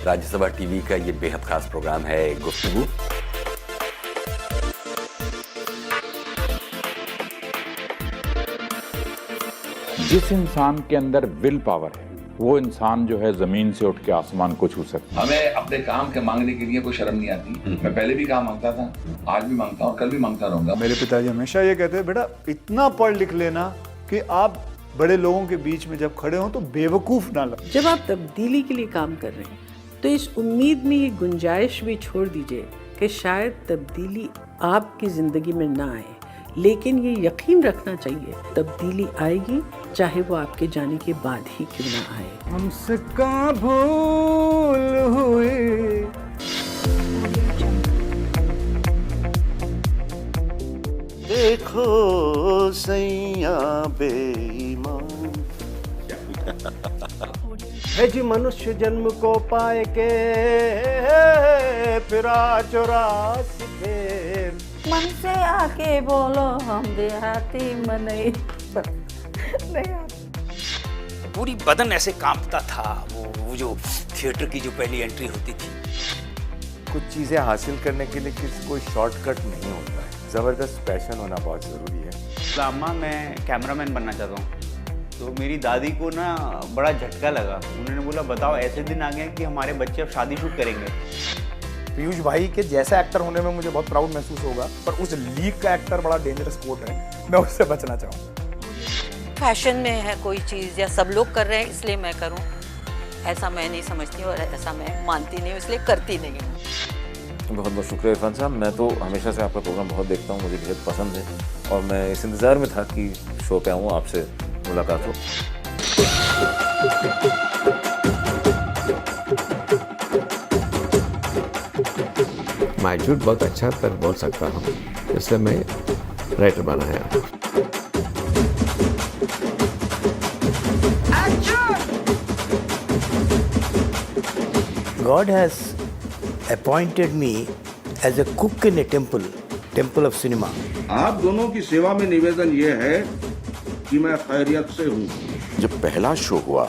Rajya Sabha TV का ये बेहद खास प्रोग्राम है गुफ्तगू। जिस इंसान के अंदर विल पावर है वो इंसान जो है जमीन से उठ के आसमान को छू सकता है। हमें अपने काम के मांगने के लिए कोई शर्म नहीं आती। मैं पहले भी काम मांगता था, आज भी मांगता हूँ और कल भी मांगता रहूंगा। मेरे पिताजी हमेशा ये कहते हैं, बेटा इतना पढ़ लिख लेना कि आप बड़े लोगों के बीच में जब खड़े हो तो बेवकूफ ना लगो। जब आप तब्दीली के लिए काम कर रहे हैं तो इस उम्मीद में ये गुंजाइश भी छोड़ दीजिए कि शायद तब्दीली आपकी जिंदगी में ना आए, लेकिन ये यकीन रखना चाहिए तब्दीली आएगी, चाहे वो आपके जाने के बाद ही क्यों ना आए। हमसे कहाँ भूल हुई। देखो सैया बेईमान है जी मनुष्य जन्म को पाए के फिरा चौरास खेल। मन से आके बोलो हम देहाती मनई नहीं। पूरी बदन ऐसे कांपता था। वो जो थिएटर की जो पहली एंट्री होती थी। कुछ चीज़ें हासिल करने के लिए किसी कोई शॉर्टकट नहीं होता है, ज़बरदस्त पैशन होना बहुत ज़रूरी है। अम्मा मैं कैमरामैन बनना चाहता हूँ, तो मेरी दादी को ना बड़ा झटका लगा। उन्होंने बोला बताओ ऐसे दिन आ गए कि हमारे बच्चे अब शादी शूट करेंगे। पीयूष भाई के जैसा एक्टर होने में मुझे बहुत प्राउड महसूस होगा, पर उस लीग का एक्टर बड़ा डेंजरस स्पोर्ट है, मैं उससे बचना चाहूँगा। फैशन में है कोई चीज़ या सब लोग कर रहे हैं इसलिए मैं करूं, ऐसा मैं नहीं समझती और ऐसा मैं मानती नहीं हूँ, इसलिए करती नहीं हूँ। बहुत बहुत शुक्रिया इरफान साहब। मैं तो हमेशा से आपका प्रोग्राम बहुत देखता हूँ, मुझे बहुत पसंद है और मैं इस इंतज़ार में था कि शो पे आऊँ, आपसे मुलाकात हो। मैं झूठ बहुत अच्छा पर बोल सकता हूँ, इसलिए मैं राइटर बना है। God has appointed me as a cook in a temple of cinema. आप दोनों की सेवा में निवेदन ये है कि मैं खैरियत से हूँ। जब पहला शो हुआ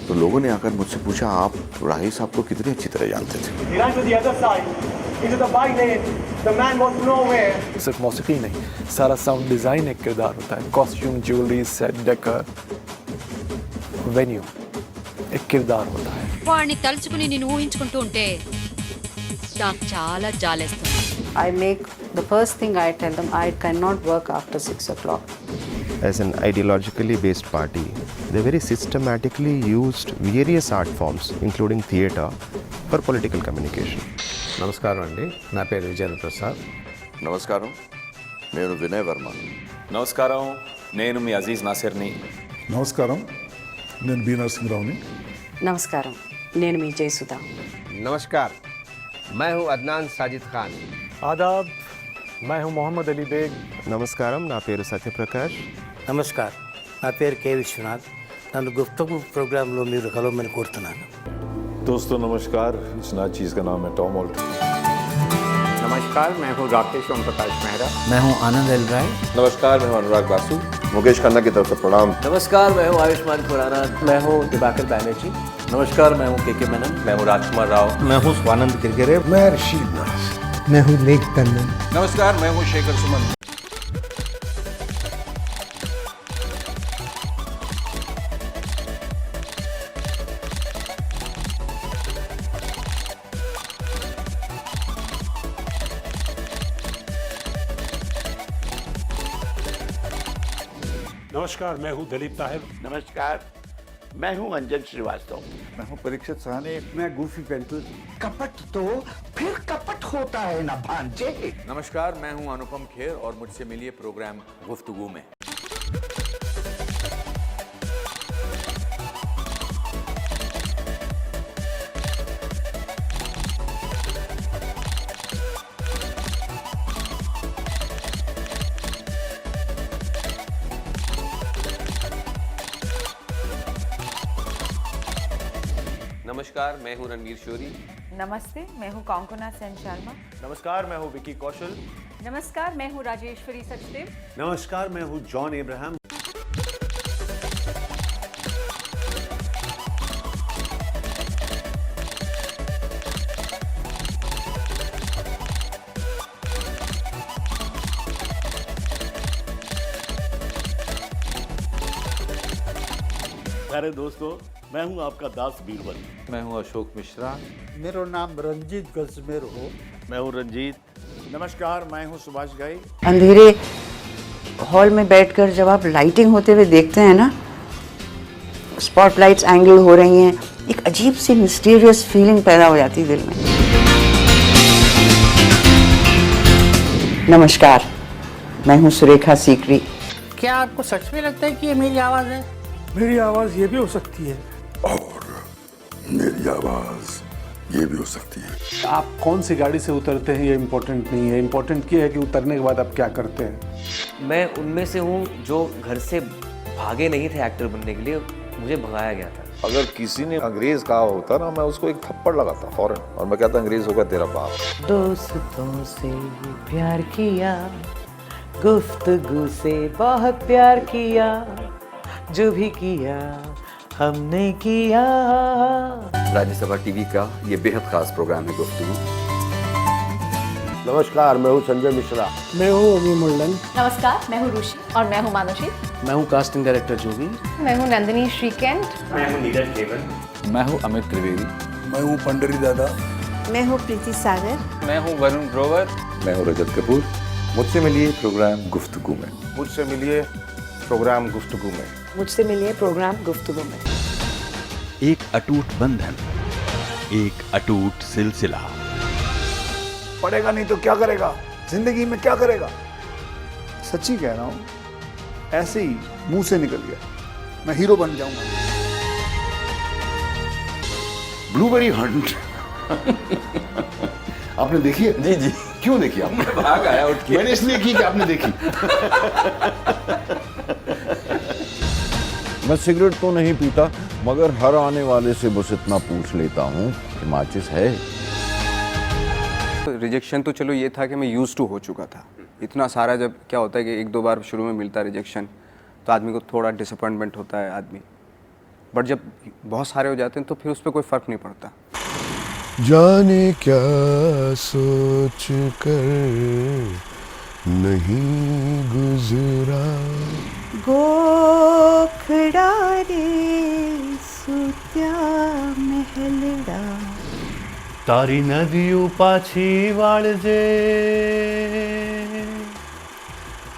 तो लोगों ने आकर मुझसे पूछा आप राही साहब को कितनी अच्छी तरह जानते थे। सिर्फ मौसीकी नहीं, सारा साउंड डिजाइन एक किरदार होता है। Costume, jewellery, set, decker, venue एक किरदार होता है। వాడిని తలుచుకుని నేను ఊహించుకుంటూ ఉంటే నాకు చాలా జాలేస్తుంది. I make the first thing I tell them, I cannot work after 6 o'clock. As an ideologically based party, they very systematically used various art forms, including theatre, for political communication. నమస్కారం అండి, నా పేరు విజేంద్ర ప్రసాద్. నమస్కారం, నేను వినయ్ వర్మ. నమస్కారం, నేను మీ అజీజ్ నాసిర్ని. నమస్కారం, నేను బి నరసింహరావుని. नमस्कारम, నేను మీ జయసుధా. नमस्कार, मैं हूं अदनान साजिद खान. आदाब, मैं हूं मोहम्मद अली बेग. నమస్కారం, నా పేరు సత్యప్రకాష్. నమస్కార్, నా పేరు కే విశ్వనాథ్. నన్ను గుప్తగు ప్రోగ్రాంలో మీరు కలవమని కోరుతున్నాను. दोस्तों नमस्कार, इस नई चीज़ का नाम है टॉम ऑल्ट. नमस्कार, मैं हूं राकेश ओम प्रकाश मेहरा. मैं हूं आनंद एल राय. नमस्कार, मैं हूं अनुराग बासु. मुकेश खन्ना की तरफ से प्रणाम. नमस्कार, मैं हूं आयुष्मान खुराना. मैं हूं दिवाकर बैनर्जी. नमस्कार, मैं हूं के मेनन. मैं हूं राजकुमार राव. मैं हूं स्वानंद किरकिरे. मैं रशीद नाज. मैं हूं लेख टंडन. नमस्कार, मैं हूँ शेखर सुमन. नमस्कार, मैं हूं दिलीप ताहिर. नमस्कार, मैं हूं अंजन श्रीवास्तव. मैं हूं परीक्षित साहनी. मैं गूफी पेंटल. कपट तो फिर कपट होता है ना भांजे. नमस्कार, मैं हूं अनुपम खेर और मुझसे मिलिए प्रोग्राम गुफ्तगू में. नमस्कार, मैं हूं रणवीर शोरी. नमस्ते, मैं हूं कांकोना सेन शर्मा. नमस्कार, मैं हूं विकी कौशल. नमस्कार, मैं हूं राजेश्वरी सचदेव. नमस्कार, मैं हूं जॉन इब्राहिम. प्यारे दोस्तों, मैं हूं आपका दास बीरबल। मैं हूं अशोक मिश्रा। मेरा नाम रंजीत गजमेर हो। मैं हूं रंजीत। नमस्कार, मैं हूं सुभाष घई। अंधेरे हॉल में बैठकर जब आप लाइटिंग होते हुए देखते हैं ना, स्पॉटलाइट्स एंगल हो रही हैं, एक अजीब सी मिस्टीरियस फीलिंग पैदा हो जाती है दिल में। नमस्कार, मैं हूं सुरेखा सीकरी। क्या आपको सच में लगता है कि ये मेरी आवाज़ है? मेरी आवाज़ ये भी हो सकती है। और मेरी आवाज़ ये भी हो सकती है। आप कौन सी गाड़ी से उतरते हैं ये इम्पोर्टेंट नहीं है, इम्पोर्टेंट ये है कि उतरने के बाद आप क्या करते हैं। मैं उनमें से हूँ जो घर से भागे नहीं थे एक्टर बनने के लिए, मुझे भगाया गया था। अगर किसी ने अंग्रेज कहा होता ना, मैं उसको एक थप्पड़ लगाता फौरन, और मैं कहता अंग्रेज होगा तेरा बाप। दोस्तों से प्यार किया, गुफ्तगू से बहुत प्यार किया, जो भी किया हमने किया। राज्यसभा टीवी का ये बेहद खास प्रोग्राम है गुफ्तगू। नमस्कार, मैं हूं संजय मिश्रा। मैं हूं अभी मुंडन। नमस्कार, मैं हूं रुचि और मैं हूं मानुषी। मैं हूं कास्टिंग डायरेक्टर जोगी। मैं हूं नंदिनी श्रीकेंट। मैं हूं नीरज केवल। मैं हूं अमित त्रिवेदी। मैं हूं पंडरी दादा। मैं हूं प्रीति सागर। मैं हूं वरुण ग्रोवर। मैं हूं रजत कपूर। मुझसे मिलिए प्रोग्राम गुफ्तगू में। मुझसे मिलिए प्रोग्राम गुफ्तगू में। मुझसे मिलिए प्रोग्राम गुफ्तगू में। एक अटूट बंधन, एक अटूट सिलसिला। पढ़ेगा नहीं तो क्या करेगा, जिंदगी में क्या करेगा। सच्ची कह रहा हूं, ऐसे ही मुंह से निकल गया, मैं हीरो बन जाऊंगा। ब्लूबेरी हंट आपने देखी है? जी जी। क्यों देखी आपने? भाग आया उठ के। मैंने इसलिए की कि आपने देखी। मैं सिगरेट तो नहीं पीता, मगर हर आने वाले से बस इतना पूछ लेता हूँ कि माचिस है। रिजेक्शन तो चलो ये था कि मैं यूज्ड टू हो चुका था इतना सारा। जब क्या होता है कि एक दो बार शुरू में मिलता है रिजेक्शन, तो आदमी को थोड़ा डिसअपॉइंटमेंट होता है आदमी, बट जब बहुत सारे हो जाते हैं तो फिर उस पर कोई फ़र्क नहीं पड़ता। जाने क्या सोच कर नहीं गुजरा गोखड़ा रे सुत्या महलड़ा, तारी नदियों पाछी वाळजे,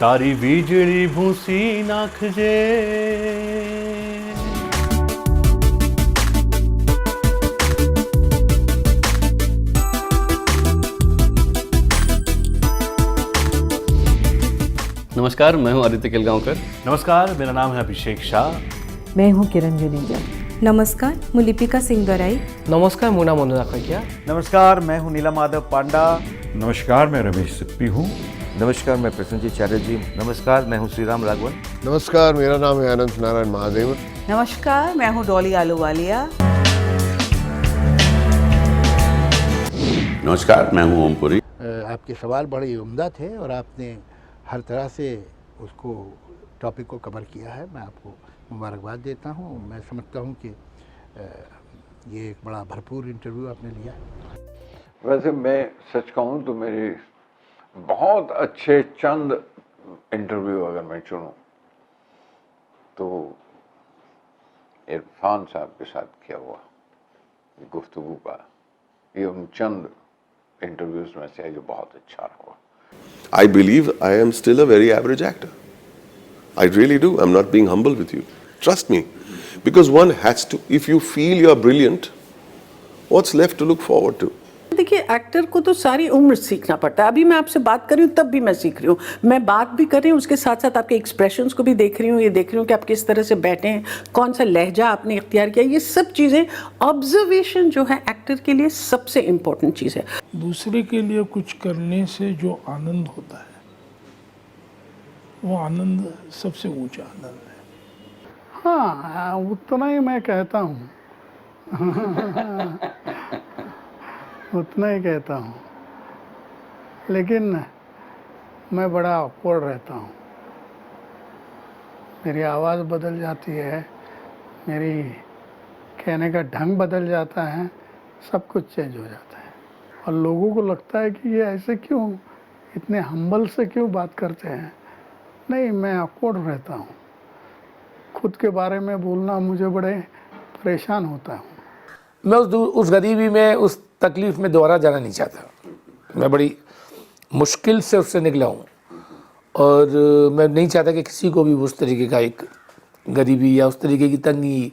तारी वीजળી भूसी नाखजे। नमस्कार, मैं हूं आदित्य केलगांवकर। नमस्कार, मेरा नाम है अभिषेक शाह। मैं हूं किरण जुनेजा। नमस्कार, मैं लिपिका सिंह दोराई। नमस्कार, मुना मोनू क्या। नमस्कार, मैं हूं नीला माधव पांडा। नमस्कार, मैं रमेश सिप्पी हूँ। नमस्कार, मैं प्रसन्नजीत चैटर्जी। नमस्कार, मैं हूं श्रीराम राघवन। नमस्कार, मेरा नाम है अनंत नारायण महादेव। नमस्कार, मैं हूं डॉली आलूवालिया। नमस्कार, मैं हूं ओमपुरी। आपके सवाल बड़े उम्दा थे और आपने हर तरह से उसको टॉपिक को कवर किया है। मैं आपको मुबारकबाद देता हूँ। मैं समझता हूँ कि ये एक बड़ा भरपूर इंटरव्यू आपने लिया। वैसे मैं सच कहूँ तो मेरे बहुत अच्छे चंद इंटरव्यू अगर मैं चुनूँ तो इरफान साहब के साथ किया हुआ गुफ्तगू का ये उन चंद इंटरव्यूज में से है जो बहुत अच्छा रहा। I believe I am still a very average actor. I really do. I'm not being humble with you. Trust me. Because one has to, if you feel you're brilliant, what's left to look forward to? देखिए, actor को तो सारी उम्र सीखना पड़ता है। अभी मैं आपसे बात कर रही हूँ तब भी मैं सीख रही हूँ। मैं बात भी कर रही हूँ, उसके साथ साथ आपके एक्सप्रेशंस को भी देख रही हूँ। ये देख रही हूँ कि आप किस तरह से बैठे हैं, कौन सा लहजा आपने इख्तियार किया। ये सब चीज़ें, ऑब्जर्वेशन जो है एक्टर के लिए सबसे इम्पोर्टेंट चीज़ है। दूसरे के लिए कुछ करने से जो आनंद होता है, वो आनंद सबसे ऊंचा आनंद है। हाँ, उतना ही मैं कहता हूँ। उतना ही कहता हूँ, लेकिन मैं बड़ा ऑकवर्ड रहता हूँ। मेरी आवाज़ बदल जाती है, मेरी कहने का ढंग बदल जाता है, सब कुछ चेंज हो जाता है। और लोगों को लगता है कि ये ऐसे क्यों, इतने हम्बल से क्यों बात करते हैं। नहीं, मैं ऑकवर्ड रहता हूँ, खुद के बारे में बोलना मुझे बड़े परेशान होता हूँ। मैं उस गरीबी में, उस तकलीफ़ में दोबारा जाना नहीं चाहता। मैं बड़ी मुश्किल से उससे निकला हूँ और मैं नहीं चाहता कि किसी को भी उस तरीके का एक गरीबी या उस तरीके की तंगी,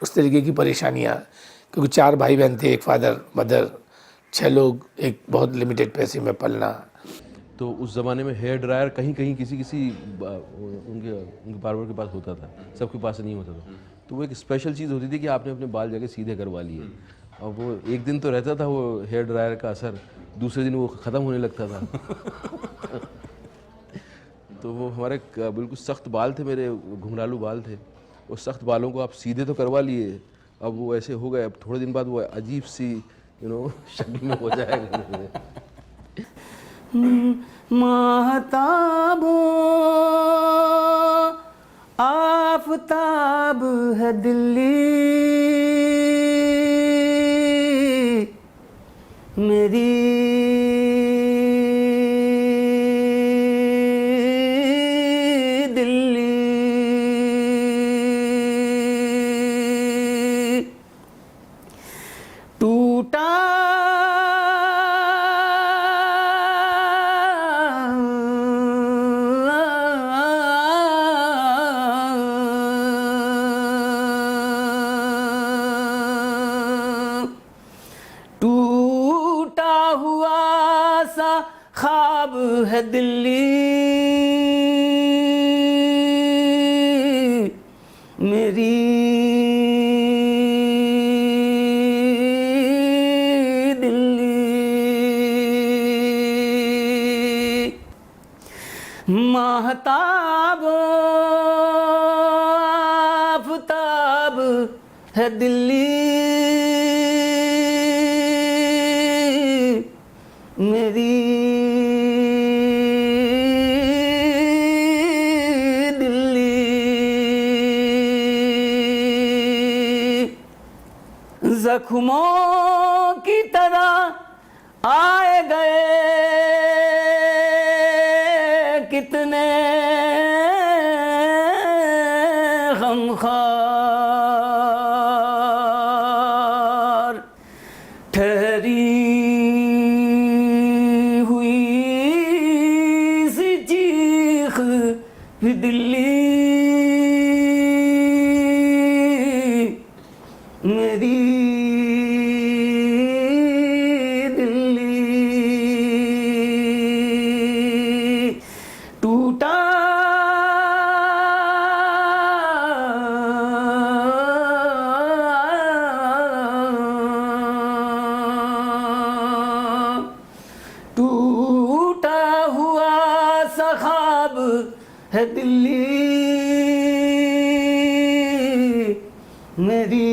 उस तरीके की परेशानियाँ, क्योंकि 4 भाई बहन थे, एक फादर मदर, 6 लोग, एक बहुत लिमिटेड पैसे में पलना। तो उस ज़माने में हेयर ड्रायर कहीं कहीं किसी उनके बार्बर के पास होता था, सबके पास नहीं होता था। तो वो एक स्पेशल चीज़ होती थी कि आपने अपने बाल जाके सीधे करवा लिए, और वो एक दिन तो रहता था वो हेयर ड्रायर का असर, दूसरे दिन वो ख़त्म होने लगता था। तो वो हमारे बिल्कुल सख्त बाल थे, मेरे घुंघरालू बाल थे, उस सख्त बालों को आप सीधे तो करवा लिए, अब वो ऐसे हो गए, अब थोड़े दिन बाद वो अजीब सी शक्ल में हो जाएगा। महताबो आफताब है दिल्ली मेरी, दिल्ली टूटा ख्वाब है दिल्ली मेरी, दिल्ली महताब आफताब है दिल्ली मेरी, जख्मों की तरह आए गए कितने गमखार, ठहरी हुई सी चीख दिल्ली मेरी, टूटा टूटा हुआ सा ख्वाब है दिल्ली, मेरी